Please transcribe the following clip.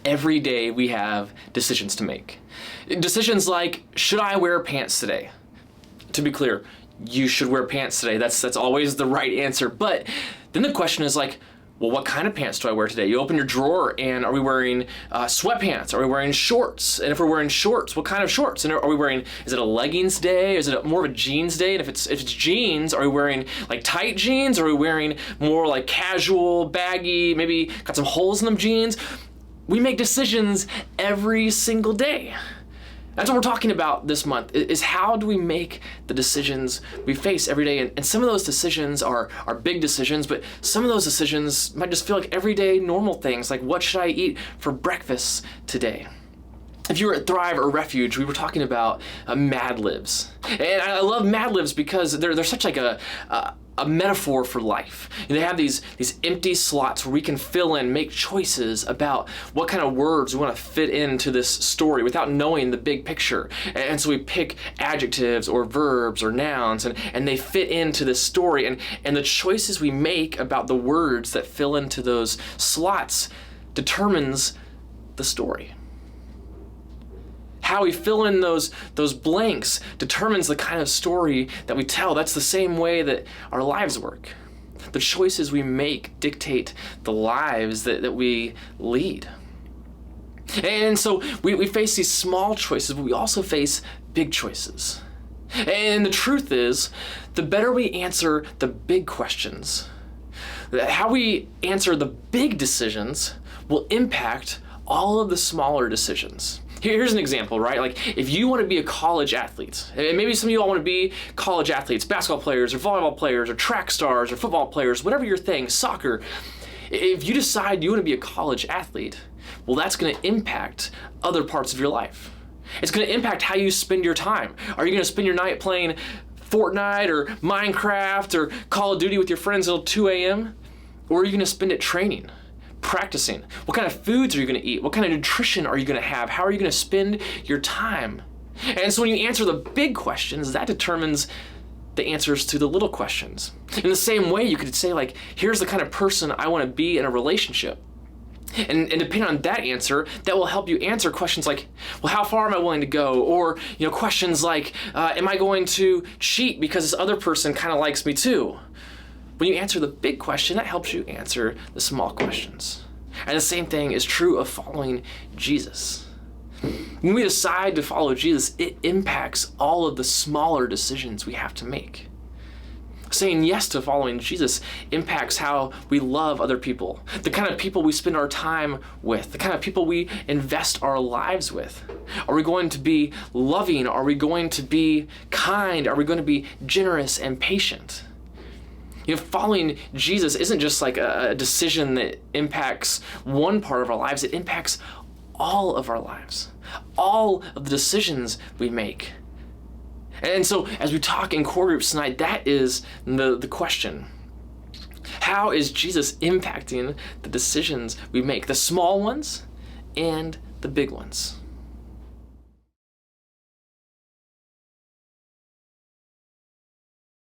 Every day we have decisions to make. Decisions like, should I wear pants today? To be clear, you should wear pants today. That's always the right answer. But then the question is like, well, what kind of pants do I wear today? You open your drawer and are we wearing sweatpants? Are we wearing shorts? And if we're wearing shorts, what kind of shorts? And are we wearing, is it a leggings day? Is it more of a jeans day? And if it's jeans, are we wearing like tight jeans? Are we wearing more like casual, baggy, maybe got some holes in them jeans? We make decisions every single day. That's what we're talking about this month, is how do we make the decisions we face every day? And some of those decisions are big decisions, but some of those decisions might just feel like everyday normal things, like what should I eat for breakfast today? If you were at Thrive or Refuge, we were talking about Mad Libs. And I love Mad Libs because they're such like a metaphor for life. They have these empty slots where we can fill in, make choices about what kind of words we want to fit into this story without knowing the big picture. And so we pick adjectives or verbs or nouns and they fit into this story. And the choices we make about the words that fill into those slots determines the story. How we fill in those blanks determines the kind of story that we tell. That's the same way that our lives work. The choices we make dictate the lives that we lead. And so we face these small choices, but we also face big choices. And the truth is, the better we answer the big questions, how we answer the big decisions will impact all of the smaller decisions. Here's an example, right? Like if you want to be a college athlete, and maybe some of you all want to be college athletes, basketball players or volleyball players or track stars or football players, whatever your thing, soccer. If you decide you want to be a college athlete, well, that's going to impact other parts of your life. It's going to impact how you spend your time. Are you going to spend your night playing Fortnite or Minecraft or Call of Duty with your friends until 2 a.m.? Or are you going to spend it training? Practicing? What kind of foods are you going to eat? What kind of nutrition are you going to have? How are you going to spend your time? And so when you answer the big questions, that determines the answers to the little questions. In the same way, you could say like, here's the kind of person I want to be in a relationship. And depending on that answer, that will help you answer questions like, well, how far am I willing to go? Or, questions like, am I going to cheat because this other person kind of likes me too? When you answer the big question, that helps you answer the small questions. And the same thing is true of following Jesus. When we decide to follow Jesus, it impacts all of the smaller decisions we have to make. Saying yes to following Jesus impacts how we love other people, the kind of people we spend our time with, the kind of people we invest our lives with. Are we going to be loving? Are we going to be kind? Are we going to be generous and patient? Following Jesus isn't just like a decision that impacts one part of our lives, it impacts all of our lives, all of the decisions we make. And so as we talk in core groups tonight, that is the question. How is Jesus impacting the decisions we make, the small ones and the big ones?